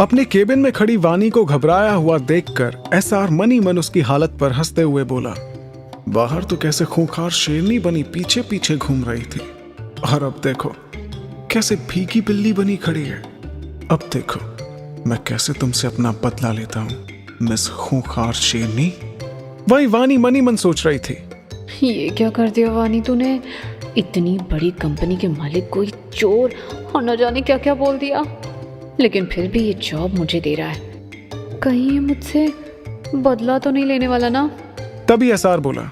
अपने केबिन में खड़ी वानी को घबराया हुआ देखकर एसआर मनी मन उसकी हालत पर हंसते हुए बोला, बाहर तो कैसे खूंखार शेरनी बनी पीछे पीछे घूम रही थी, और अब देखो कैसे भीगी बिल्ली बनी खड़ी है। अब देखो मैं कैसे तुमसे अपना बदला लेता हूँ, मिस खूंखार शेरनी। वही वानी मनी मन सोच रही थी, ये क्या कर दिया वानी तूने? इतनी बड़ी कंपनी के मालिक कोई चोर और न जाने क्या क्या बोल दिया, लेकिन फिर भी ये जॉब मुझे दे रहा है। कहीं ये मुझसे बदला तो नहीं लेने वाला ना? तभी एसआर बोला,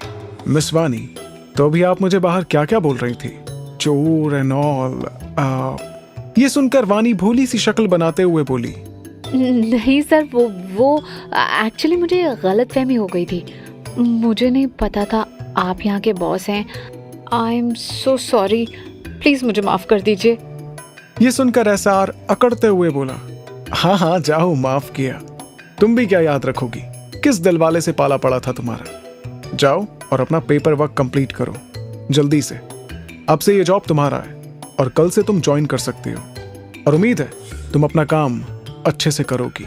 मिस वानी तो अभी आप मुझे बाहर क्या क्या बोल रही थी, चोर एंड ऑल। ये सुनकर वानी भोली सी शक्ल बनाते हुए बोली, नहीं सर, वो एक्चुअली मुझे गलतफहमी हो गई थी। मुझे नहीं पता था आप यहाँ के बॉस हैं। I am so sorry, please मुझे माफ़ कर दीजिए। ये सुनकर एसआर अकड़ते हुए बोला, हाँ हाँ जाओ, माफ किया। तुम भी क्या याद रखोगी, किस दिलवाले से पाला पड़ा था तुम्हारा। जाओ और अपना पेपर वर्क कंप्लीट करो जल्दी से। अब से ये जॉब तुम्हारा है और कल से तुम ज्वाइन कर सकती हो, और उम्मीद है तुम अपना काम अच्छे से करोगी।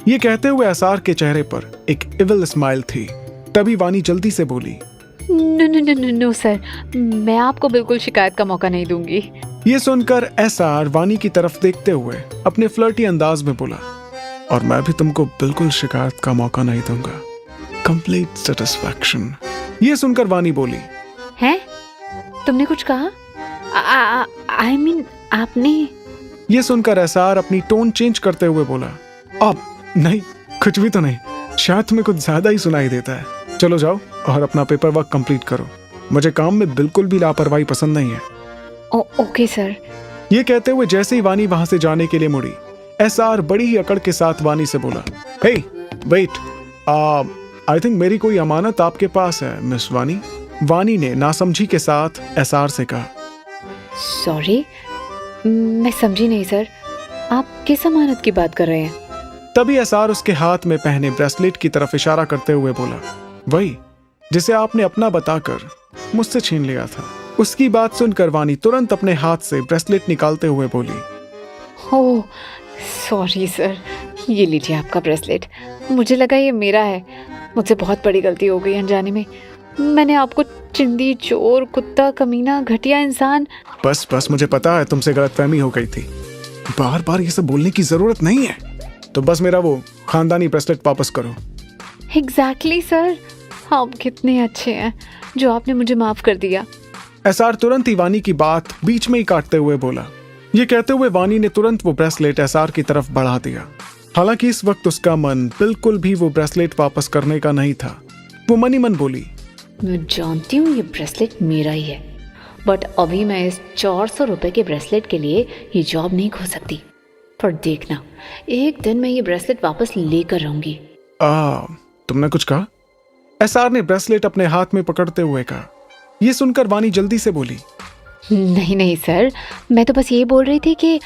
ये कहते हुए एसआर के चेहरे पर एक इविल स्माइल थी। तभी वानी जल्दी से बोली, नो सर, मैं आपको बिल्कुल शिकायत का मौका नहीं दूंगी। ये सुनकर एसआर वानी की तरफ देखते हुए अपने फ्लर्टी अंदाज में बोला, और मैं भी तुमको बिल्कुल शिकायत का मौका नहीं दूंगा, कंप्लीट सेटिस्फैक्शन। ये सुनकर वानी बोली, हैं? तुमने कुछ कहा? आई मीन आपने? ये सुनकर एसआर अपनी टोन चेंज करते हुए बोला, अब नहीं, कुछ भी तो नहीं, शायद तुम्हें कुछ ज्यादा ही सुनाई देता है। चलो जाओ और अपना पेपर वर्क कंप्लीट करो, मुझे काम में बिल्कुल भी लापरवाही पसंद नहीं है। Okay sir. ये कहते हुए जैसे ही वानी वहां से जाने के लिए मुड़ी, एसआर बड़ी ही अकड़ के साथ वानी से बोला, हे वेट, आई थिंक मेरी कोई अमानत आपके पास है मिस वानी। वानी ने नासमझी के साथ एसआर से कहा, सॉरी, मैं समझी नहीं सर, आप किस अमानत की बात कर रहे हैं? तभी एसआर उसके हाथ में पहने ब्रेसलेट की तरफ इशारा करते हुए बोला, वही जिसे आपने अपना बताकर मुझसे छीन लिया था। उसकी बात सुनकर वानी तुरंत अपने हाथ से ब्रेसलेट निकालते हुए बोली, ओह सॉरी सर, ये लीजिए आपका ब्रेसलेट। मुझे लगा ये मेरा है, मुझसे बहुत बड़ी गलती हो गई अनजाने में। मैंने आपको चिंदी, चोर, कुत्ता, कमीना, घटिया इंसान। बस मुझे पता है तुमसे गलतफहमी हो गई थी, बार बार ये सब बोलने की जरूरत नहीं है। तो बस मेरा वो खानदानी ब्रेसलेट वापस करो। एग्जैक्टली सर, आप कितने अच्छे हैं जो आपने मुझे माफ कर दिया। एसआर तुरंत ही वानी की बात बीच में ही काटते हुए बोला। ये कहते हुए वानी ने तुरंत वो ब्रेसलेट एसआर की तरफ बढ़ा दिया। हालांकि इस वक्त उसका मन बिल्कुल भी वो ब्रेसलेट वापस करने का नहीं था। वो मनी मन बोली, मैं जानती हूँ ये ब्रेसलेट मेरा ही है, बट अभी मैं इस 400 रुपए के ब्रेसलेट के लिए ये जॉब नहीं खो सकती। पर देखना, एक दिन मैं ये ब्रेसलेट वापस लेकर रहूंगी। तुमने कुछ कहा? एसआर ने ब्रेसलेट अपने हाथ में पकड़ते हुए कहा। ये सुनकर वानी जल्दी से बोली, नहीं सर, मैं तो बस ये बोल रही थी कि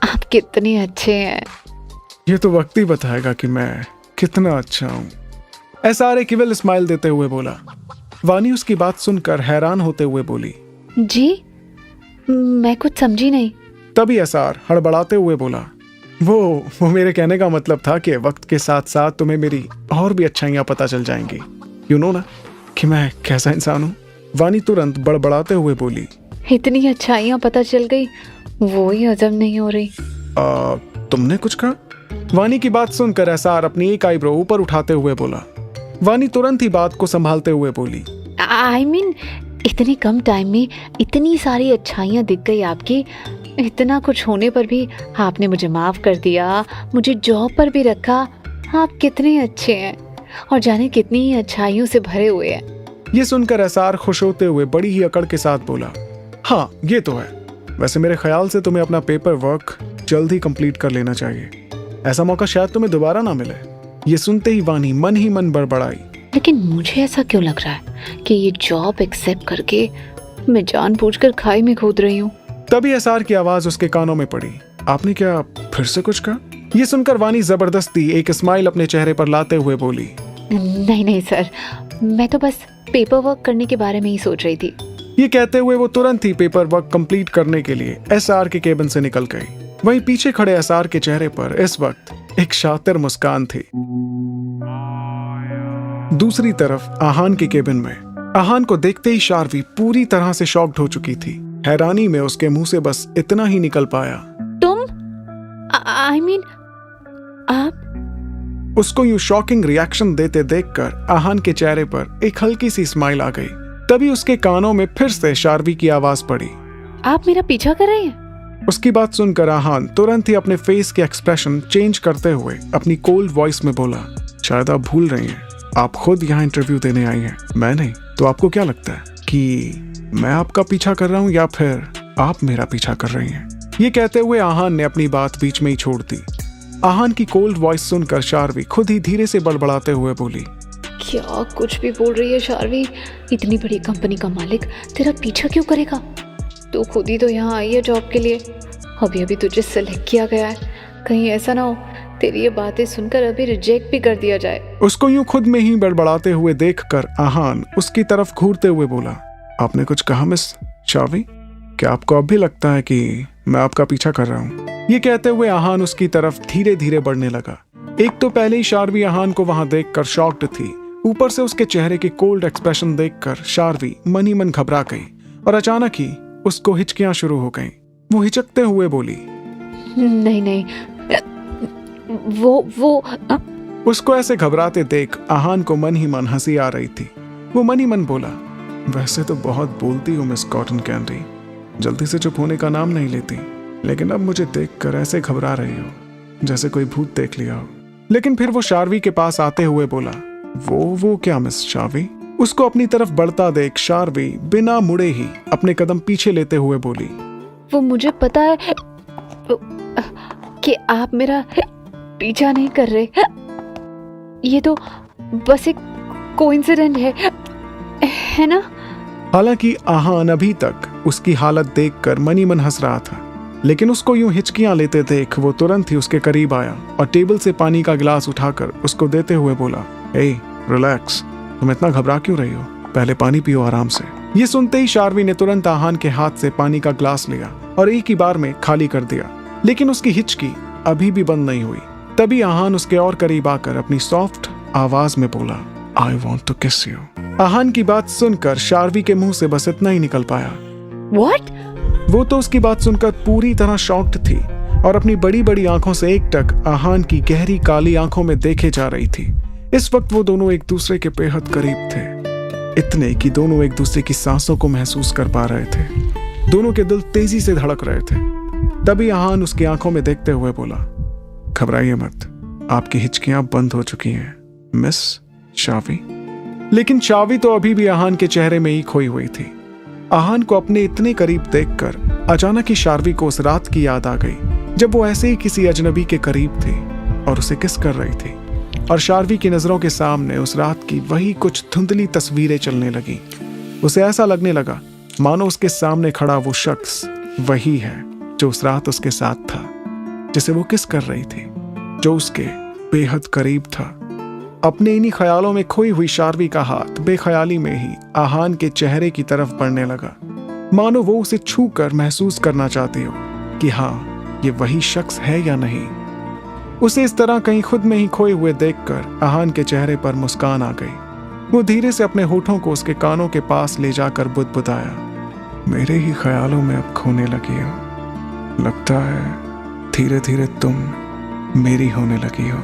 आप कितने अच्छे हैं। ये तो वक्त ही बताएगा कि मैं कितना अच्छा हूँ। एसआर एक इविल स्माइल देते हुए बोला। वानी उसकी बात सुनकर हैरान होते हुए बोली, जी मैं कुछ समझी नहीं। तभी एसआर हड़बड़ाते हुए बोला, वो मेरे कहने का मतलब था कि वक्त के साथ साथ तुम्हें मेरी और भी अच्छाइयाँ पता चल जाएंगी। यू नो ना कि मैं कैसा इंसान हूँ। वानी तुरंत बड़बड़ाते हुए बोली, इतनी अच्छाइयाँ पता चल गई, वो ही हजम नहीं हो रही। तुमने कुछ कहा? वानी की बात सुनकर एसआर अपनी एक आईब्रो ऊपर उठाते हुए बोला। वानी तुरंत ही बात को संभालते हुए बोली, आई मीन इतने कम टाइम में इतनी सारी अच्छाइयाँ दिख गई आपकी। इतना कुछ होने पर भी आपने मुझे माफ कर दिया, मुझे जॉब पर भी रखा। आप कितने अच्छे हैं और जाने कितनी ही अच्छाइयों से भरे हुए हैं। ये सुनकर एसआर खुश होते हुए बड़ी ही अकड़ के साथ बोला, हाँ ये तो है। वैसे मेरे ख्याल से तुम्हें अपना पेपर वर्क जल्द ही कंप्लीट कर लेना चाहिए, ऐसा मौका शायद तुम्हें दोबारा ना मिले। ये सुनते ही वानी मन ही मन बड़बड़ाई, लेकिन मुझे ऐसा क्यों लग रहा है कि ये जॉब एक्सेप्ट करके मैं जानबूझकर खाई में कूद रही हूँ। तभी एसआर की आवाज उसके कानों में पड़ी, आपने क्या फिर से कुछ कहा? ये सुनकर वानी जबरदस्ती एक स्माइल अपने चेहरे पर लाते हुए बोली, नहीं सर, मैं तो बस पेपर वर्क करने के बारे में ही सोच रही थी। ये कहते हुए वो तुरंत ही पेपर वर्क कंप्लीट करने के लिए एसआर के केबिन से निकल गई। वहीं पीछे खड़े एसआर के चेहरे पर इस वक्त एक शातिर मुस्कान थी। दूसरी तरफ आहान के केबिन में आहान को देखते ही शार्वी पूरी तरह से शॉक्ड हो चुकी थी। हैरानी में उसके मुंह से बस इतना ही निकल पाया, तुम आई मीन आप? उसको यूं शॉकिंग रिएक्शन देते देखकर आहान के चेहरे पर एक हल्की सी स्माइल आ गई। तभी उसके कानों में फिर से शार्वी की आवाज पड़ी, आप मेरा पीछा कर रहे हैं? उसकी बात सुनकर आहान तुरंत ही अपने फेस के एक्सप्रेशन चेंज करते हुए अपनी कोल्ड वॉइस में बोला, शायद आप भूल रही हैं, आप खुद यहाँ इंटरव्यू देने आई हैं, मैं नहीं। तो आपको क्या लगता है कि मैं आपका पीछा कर रहा हूँ या फिर आप मेरा पीछा कर रही हैं? ये कहते हुए आहान ने अपनी बात बीच में ही छोड़ दी। आहान की कोल्ड वॉइस सुनकर शार्वी खुद ही धीरे से बड़बड़ाते हुए बोली, क्या कुछ भी बोल रही है शार्वी? इतनी बड़ी कंपनी का मालिक तेरा पीछा क्यों करेगा? तू खुद ही तो यहाँ आई है जॉब के लिए, अभी अभी तुझे सेलेक्ट किया गया है, कहीं ऐसा ना हो तेरी ये बातें सुनकर अभी रिजेक्ट भी कर दिया जाए। उसको यूं खुद में ही बड़बड़ाते हुए देखकर आहान उसकी तरफ घूरते हुए बोला, आपने कुछ कहा मिस शार्वी? क्या आपको अब भी लगता है कि मैं आपका पीछा कर रहा हूँ? ये कहते हुए आहान उसकी तरफ धीरे धीरे बढ़ने लगा। एक तो पहले ही शार्वी आहान को वहां देखकर शॉक्ड थी, ऊपर से उसके चेहरे के कोल्ड एक्सप्रेशन देखकर शार्वी मन ही मन घबरा गई और अचानक ही उसको हिचकियां शुरू हो गईं। वो हिचकते हुए बोली, नहीं नहीं, वो उसको ऐसे घबराते देख आहान को मन ही मन हंसी आ रही थी। वो मन ही मन बोला, वैसे तो बहुत बोलती हूँ मिस कॉटन कैंडी, जल्दी से चुप होने का नाम नहीं लेती, लेकिन अब मुझे देखकर ऐसे घबरा रही हो जैसे कोई भूत देख लिया हो। लेकिन फिर वो शार्वी के पास आते हुए बोला, वो क्या मिस शार्वी? उसको अपनी तरफ बढ़ता देख शार्वी बिना मुड़े ही अपने कदम पीछे लेते हुए बोली, वो मुझे पता है कि आप मेरा पीछा नहीं कर रहे, ये तो बस एक कोइंसिडेंट है ना? हालांकि आहान अभी तक उसकी हालत देखकर मन ही मन हंस रहा था, लेकिन उसको यूं हिचकियां लेते देख वो तुरंत ही उसके करीब आया और टेबल से पानी का गिलास उठाकर उसको देते हुए बोला, ए रिलैक्स, तुम इतना घबरा क्यों रही हो? पहले पानी पियो आराम से। ये सुनते ही शार्वी ने तुरंत आहान के हाथ से पानी का ग्लास लिया और एक ही बार में खाली कर दिया, लेकिन उसकी हिचकी अभी भी बंद नहीं हुई। तभी आहान उसके और करीब आकर अपनी सॉफ्ट आवाज में बोला, आई वॉन्ट टू किस यू। आहान की बात सुनकर शार्वी के मुंह से बस इतना ही निकल पाया, What? वो तो उसकी बात सुनकर पूरी तरह शॉक्ड थी और अपनी बड़ी बड़ी आंखों से एकटक आहान की गहरी काली आंखों में देखे जा रही थी। इस वक्त वो दोनों एक दूसरे के बेहद करीब थे, इतने कि दोनों एक दूसरे की सांसों को महसूस कर पा रहे थे। दोनों के दिल तेजी से धड़क रहे थे। तभी आहान उसकी आंखों में देखते हुए बोला, घबराइए मत, आपकी हिचकियां बंद हो चुकी हैं मिस शार्वी। लेकिन शार्वी तो अभी भी आहान के चेहरे में ही खोई हुई थी। आहान को अपने इतने करीब देखकर अचानक ही शार्वी को उस रात की याद आ गई जब वो ऐसे ही किसी अजनबी के करीब थी और उसे किस कर रही थी, और शार्वी की नजरों के सामने उस रात की वही कुछ धुंधली तस्वीरें चलने लगी। उसे ऐसा लगने लगा मानो उसके सामने खड़ा वो शख्स वही है जो उस रात उसके साथ था, जिसे वो किस कर रही थी, जो उसके बेहद करीब था। अपने इन्हीं ख्यालों में खोई हुई शार्वी का हाथ बेख्याली में ही आहान के चेहरे की तरफ बढ़ने लगा, मानो वो उसे छूकर महसूस करना चाहती हो कि हाँ, ये वही शख्स है या नहीं। उसे इस तरह कहीं खुद में ही खोए हुए देखकर आहान के चेहरे पर मुस्कान आ गई। वो धीरे से अपने होठों को उसके कानों के पास ले जाकर बुदबुदाया, मेरे ही ख्यालों में अब खोने लगी हो, लगता है धीरे धीरे तुम मेरी होने लगी हो।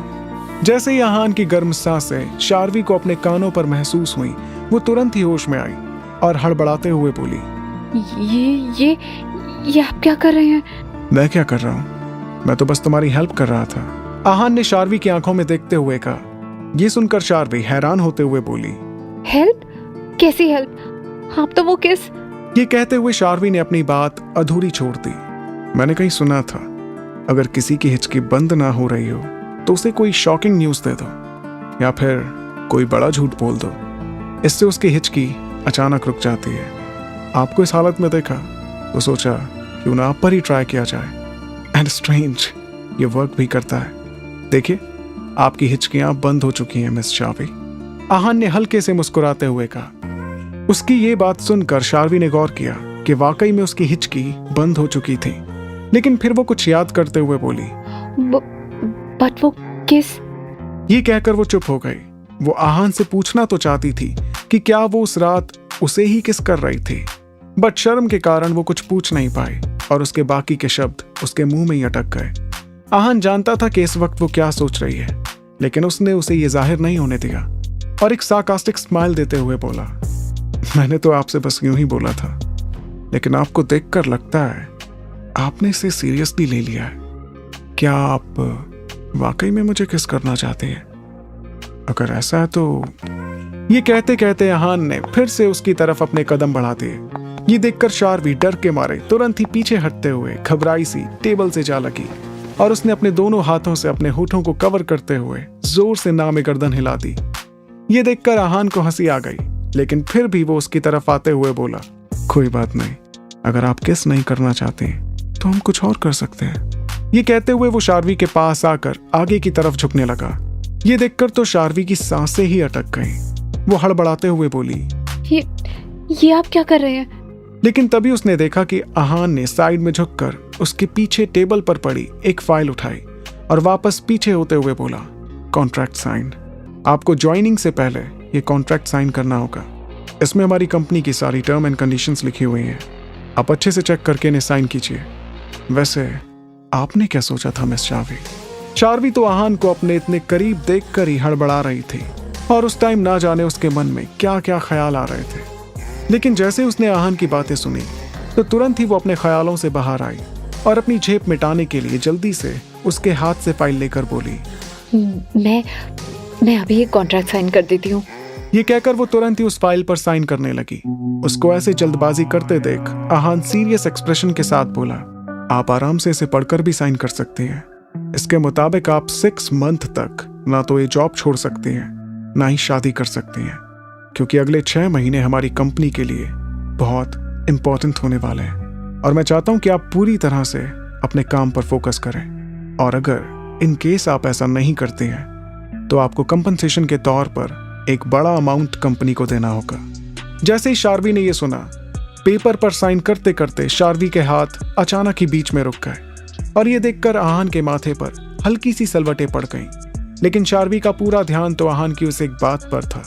जैसे ही आहान की गर्म सांसें शार्वी को अपने कानों पर महसूस हुई, वो तुरंत ही होश में आई और हड़बड़ाते हुए बोली, ये आप क्या कर रहे हैं? मैं क्या कर रहा हूँ? मैं तो बस तुम्हारी हेल्प कर रहा था, आहान ने शार्वी की आंखों में देखते हुए कहा। ये सुनकर शार्वी हैरान होते हुए बोली, हेल्प? कैसी हेल्प? आप तो वो किस? ये कहते हुए शार्वी ने अपनी बात अधूरी छोड़ दी। मैंने कहीं सुना था, अगर किसी की हिचकी बंद ना हो रही हो तो उसे कोई शॉकिंग न्यूज दे दो या फिर कोई बड़ा झूठ बोल दो, इससे उसकी हिचकी अचानक रुक जाती है। आपको इस हालत में देखा तो सोचा क्यों ना आप पर ही ट्राई किया जाए। एंड स्ट्रेंज, ये वर्क भी करता है। देखिए, आपकी हिचकियां बंद हो चुकी हैं मिस शार्वी, आहान ने हल्के से मुस्कुराते हुए कहा। उसकी ये बात सुनकर शार्वी ने गौर किया कि वाकई में उसकी हिचकी बंद हो चुकी थी, लेकिन फिर वो कुछ याद करते हुए बोली, बट वो किस? ये कहकर वो चुप हो गई। वो आहान से पूछना तो चाहती थी कि क्या वो उस रात उसे ही किस कर रही थी, बट शर्म के कारण वो कुछ पूछ नहीं पाई और उसके बाकी के शब्द उसके मुंह में ही अटक गए। आहान जानता था कि इस वक्त वो क्या सोच रही है, लेकिन उसने उसे ये जाहिर नहीं होने दिया और एक सार्कास्टिक स्माइल देते हुए बोला, मैंने तो आपसे बस यूं ही बोला था, लेकिन आपको देखकर लगता है आपने इसे सीरियसली ले लिया है। क्या आप वाकई में मुझे किस करना चाहते हैं? अगर ऐसा है तो। ये कहते कहते आहान ने फिर से उसकी तरफ अपने कदम बढ़ा दिए। ये देखकर शार्वी डर के मारे तुरंत ही पीछे हटते हुए घबराई सी टेबल से जा लगी और उसने अपने दोनों हाथों से अपने होठों को कवर करते हुए जोर से नामे गर्दन हिला दी। ये देखकर आहान को हंसी आ गई, लेकिन फिर भी वो उसकी तरफ आते हुए बोला, कोई बात नहीं, अगर आप किस नहीं करना चाहते तो हम कुछ और कर सकते हैं। ये कहते हुए वो शार्वी के पास आकर आगे की तरफ झुकने लगा। ये देखकर तो शार्वी की सांसें ही अटक गईं। वो हड़बड़ाते हुए बोली, ये आप क्या कर रहे हैं? लेकिन तभी उसने देखा कि आहान ने साइड में झुककर उसके पीछे टेबल पर पड़ी एक फाइल उठाई और वापस पीछे होते हुए बोला, कॉन्ट्रैक्ट साइन। आपको ज्वाइनिंग से पहले ये कॉन्ट्रैक्ट साइन करना होगा। इसमें हमारी कंपनी की सारी टर्म एंड कंडीशंस लिखी हुई हैं। आप अच्छे से चेक करके इन्हें साइन कीजिए। वैसे आपने क्या सोचा था मिस शार्वी? शार्वी तो आहान को अपने इतने करीब देखकर ही हड़बड़ा रही थी और उस टाइम ना जाने उसके मन में क्या क्या ख्याल आ रहे थे। लेकिन जैसे उसने आहान की बातें सुनी तो तुरंत ही वो अपने ख्यालों से बाहर आई और अपनी झेप मिटाने के लिए जल्दी से उसके हाथ से फाइल लेकर बोली, मैं अभी एक कॉन्ट्रैक्ट साइन कर देती हूँ। ये कहकर वो तुरंत ही उस फाइल पर साइन करने लगी। उसको ऐसे जल्दबाजी करते देख आहान सीरियस एक्सप्रेशन के साथ बोला, आप आराम से इसे पढ़कर भी साइन कर सकती हैं। इसके मुताबिक आप 6 मंथ तक ना तो ये जॉब छोड़ सकती हैं, ना ही शादी कर सकती हैं, क्योंकि अगले 6 महीने हमारी कंपनी के लिए बहुत इंपॉर्टेंट होने वाले हैं और मैं चाहता हूं कि आप पूरी तरह से अपने काम पर फोकस करें। और अगर इन केस आप ऐसा नहीं करते हैं तो आपको कंपनसेशन के तौर पर एक बड़ा अमाउंट कंपनी को देना होगा। जैसे ही शार्वी ने यह सुना, पेपर पर साइन करते करते शार्वी के हाथ अचानक ही बीच में रुक गए और ये देखकर आहान के माथे पर हल्की सी सलवटें पड़ गईं। लेकिन शार्वी का पूरा ध्यान तो आहान की उस एक बात पर था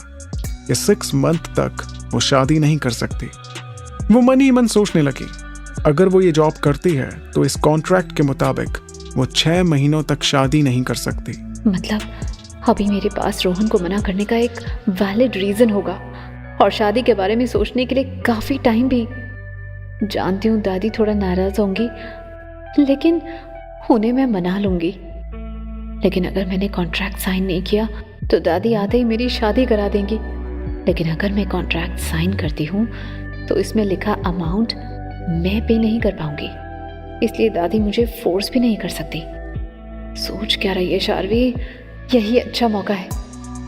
कि 6 मंथ तक वो शादी नहीं कर सकती। वो मन ही मन सोचने लगी, अगर वो ये जॉब करती है तो इस कॉन्ट्रैक्ट के मुताबिक वो 6 महीनों तक शादी नहीं कर सकती। मतलब अभी मेरे पास रोहन को मना करने का एक वैलिड रीजन होगा और शादी के बारे में सोचने के लिए काफी टाइम भी। जानती हूँ दादी थोड़ा नाराज होंगी, लेकिन उन्हें मैं मना लूंगी। लेकिन अगर मैंने कॉन्ट्रैक्ट साइन नहीं किया तो दादी आते ही मेरी शादी करा देंगी। लेकिन अगर मैं कॉन्ट्रैक्ट साइन करती हूँ तो इसमें लिखा अमाउंट मैं पे नहीं कर पाऊंगी, इसलिए दादी मुझे फोर्स भी नहीं कर सकती। सोच क्या रही है शार्वी? यही अच्छा मौका है,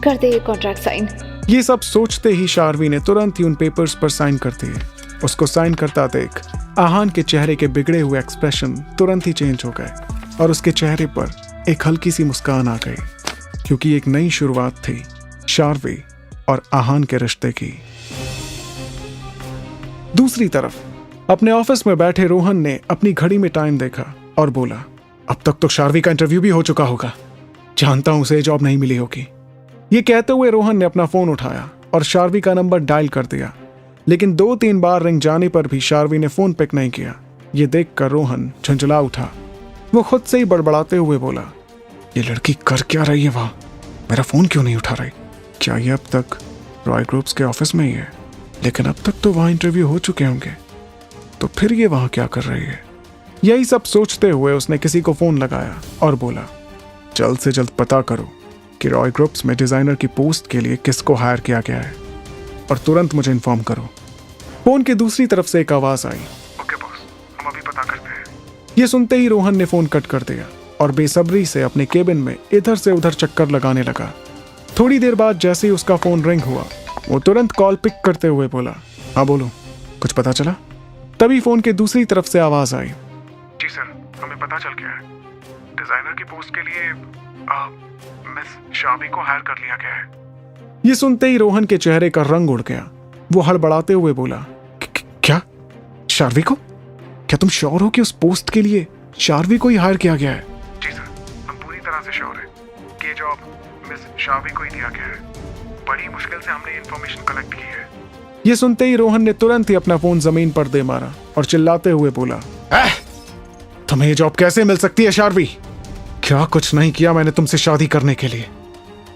कर दे ये कॉन्ट्रैक्ट साइन। ये सब सोचते ही शार्वी ने तुरंत ही उन पेपर्स पर साइन कर दिए। उसको साइन करता देख आहान के चेहरे के बिगड़े हुए एक्सप्रेशन तुरंत ही चेंज हो गए और उसके चेहरे पर एक हल्की सी मुस्कान आ गई, क्योंकि एक नई शुरुआत थी शार्वी और आहान के रिश्ते की। दूसरी तरफ अपने ऑफिस में बैठे रोहन ने अपनी घड़ी में टाइम देखा और बोला, अब तक तो शार्वी का इंटरव्यू भी हो चुका होगा, जानता हूं उसे जॉब नहीं मिली होगी। ये कहते हुए रोहन ने अपना फोन उठाया और शार्वी का नंबर डायल कर दिया, लेकिन 2-3 बार रिंग जाने पर भी शार्वी ने फोन पिक नहीं किया। ये देखकर रोहन झंझला उठा। वो खुद से ही बड़बड़ाते हुए बोला, ये लड़की कर क्या रही है वहां? मेरा फोन क्यों नहीं उठा रही? क्या ये अब तक रॉय ग्रुप्स के ऑफिस में ही है? लेकिन अब तक तो वहां इंटरव्यू हो चुके होंगे, तो फिर ये वहां क्या कर रही है? यही सब सोचते हुए उसने किसी को फोन लगाया और बोला, जल्द से जल्द पता करो कि रॉय ग्रुप्स में डिजाइनर की पोस्ट के लिए किसको हायर किया गया है और तुरंत मुझे इन्फॉर्म करो। फोन की दूसरी तरफ से एक आवाज आई, ओके बॉस, हम अभी पता करते हैं। ये सुनते ही रोहन ने फोन कट कर दिया और बेसब्री से अपने केबिन में इधर से उधर चक्कर लगाने लगा। थोड़ी देर बाद जैसे ही उसका फोन रिंग हुआ, वो तुरंत कॉल पिक करते हुए बोला, हाँ बोलो, कुछ पता चला? तभी फोन के दूसरी तरफ से आवाज आई, जी सर, हमें पता चल गया है, डिजाइनर की पोस्ट के लिए मिस शार्वी को हायर कर लिया गया है। ये सुनते ही रोहन के चेहरे का रंग उड़ गया। वो हड़बड़ाते हुए बोला, क्या शार्वी को? क्या तुम श्योर हो कि उस पोस्ट के लिए शार्वी को ही हायर किया गया है? जी सर, हम पूरी तरह से से श्योर है कि ये जॉब मिस शावी को ही दिया गया है। बड़ी मुश्किल से हमने इन्फॉर्मेशन कलेक्ट की है। ये सुनते ही रोहन ने तुरंत ही अपना फोन जमीन पर दे मारा और चिल्लाते हुए बोला, तुम्हें ये जॉब कैसे मिल सकती है शार्वी? क्या कुछ नहीं किया मैंने तुमसे शादी करने के लिए।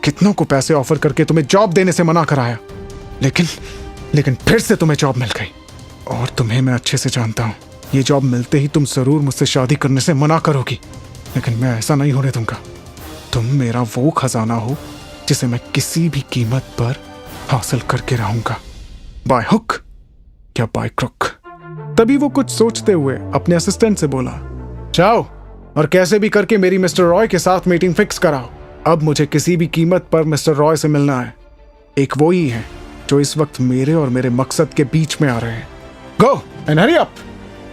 कितनों को पैसे ऑफर करके तुम्हें जॉब देने से मना कराया, लेकिन फिर से तुम्हें जॉब मिल गई। और तुम्हें मैं अच्छे से जानता हूँ, ये जॉब मिलते ही तुम जरूर मुझसे शादी करने से मना करोगी, लेकिन मैं ऐसा नहीं होने दूंगा। तुम मेरा वो खजाना हो जिसे मैं किसी भी कीमत पर हासिल करके रहूंगा, बाय हुक या बाय क्रुक। तभी वो कुछ सोचते हुए अपने असिस्टेंट से बोला, जाओ और कैसे भी करके मेरी मिस्टर रॉय के साथ मीटिंग फिक्स कराओ। अब मुझे किसी भी कीमत पर मिस्टर रॉय से मिलना है। एक वो ही है जो इस वक्त मेरे और मेरे मकसद के बीच में आ रहे हैं। Go and hurry up.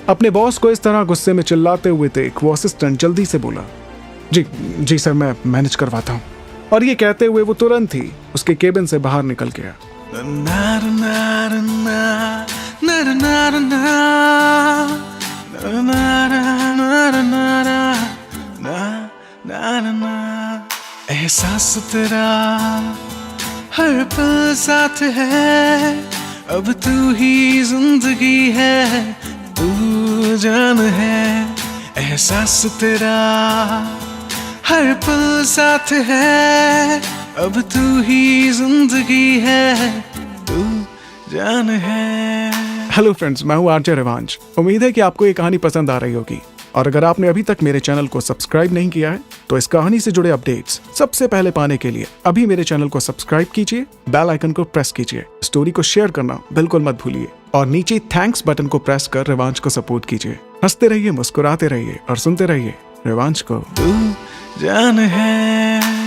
अपने बॉस को इस तरह गुस्से में चिल्लाते हुए देख वो असिस्टेंट जल्दी से बोला, जी सर, मैं मैनेज करवाता हूँ। और ये कहते हुए वो तुरंत ही उसके केबिन से बाहर निकल गया। एहसास तेरा हर पल साथ है, अब तू ही जिंदगी है, तू जान है। एहसास तेरा हर पल साथ है, अब तू ही जिंदगी है, तू जान है। हेलो फ्रेंड्स, मैं हूँ आरजे रिवांश। उम्मीद है कि आपको ये कहानी पसंद आ रही होगी। और अगर आपने अभी तक मेरे चैनल को सब्सक्राइब नहीं किया है तो इस कहानी से जुड़े अपडेट्स सबसे पहले पाने के लिए अभी मेरे चैनल को सब्सक्राइब कीजिए, बेल आइकन को प्रेस कीजिए, स्टोरी को शेयर करना बिल्कुल मत भूलिए और नीचे थैंक्स बटन को प्रेस कर रिवांश को सपोर्ट कीजिए। हंसते रहिए, मुस्कुराते रहिए और सुनते रहिए रिवांश को। तू जान है।